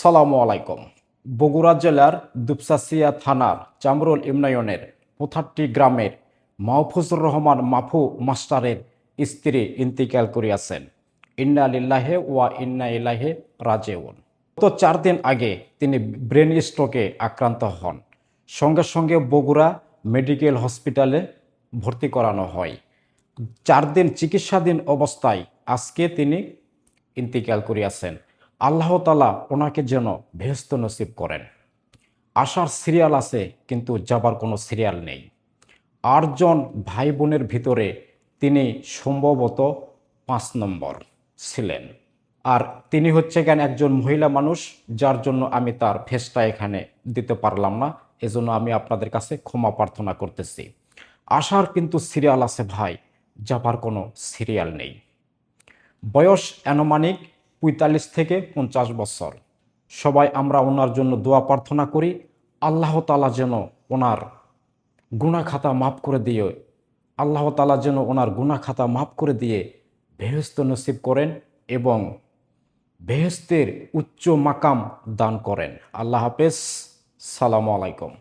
সালামু আলাইকুম। বগুড়া জেলার দুপচাচিয়া থানার চামরুল ইউনিয়নের পোথাট্টি গ্রামের মাহফুজুর রহমান মাফু মাস্টারের স্ত্রী ইন্তিকাল করিয়াছেন। ইন্না লিল্লাহি ওয়া ইন্না ইলাইহি রাজিউন। গত 4 দিন আগে তিনি ব্রেন স্ট্রোকে আক্রান্ত হন। সঙ্গে সঙ্গে বগুড়া মেডিকেল হসপিটালে ভর্তি করানো হয়। 4 দিন চিকিৎসাধীন অবস্থায় আজকে তিনি ইন্তিকাল করিয়াছেন। আল্লাহ তাআলা ওনাকে যেন বেহেশত নসিব করেন। আসার সিরিয়াল আছে কিন্তু যাবার কোনো সিরিয়াল নেই। 8 জন ভাই বোনের ভিতরে তিনি সম্ভবত 5 নম্বর ছিলেন। আর তিনি হচ্ছে একজন মহিলা মানুষ, যার জন্য আমি তার ফেসটা এখানে দিতে পারলাম না। এজন্য আমি আপনাদের কাছে ক্ষমা প্রার্থনা করতেছি। আসার কিন্তু সিরিয়াল আছে ভাই, যাবার কোনো সিরিয়াল নেই। বয়স আনুমানিক ৪৫ থেকে ৫০ বছর। সবাই আমরা ওনার জন্য দোয়া প্রার্থনা করি, আল্লাহ তাআলা যেন ওনার গুনাহ খাতা মাফ করে দিয়ে আল্লাহ তাআলা যেন ওনার গুনাহ খাতা মাফ করে দিয়ে বেহেশত নসিব করেন এবং বেহেশতের উচ্চ মাকাম দান করেন। আল্লাহ হাফেজ। সালামু আলাইকুম।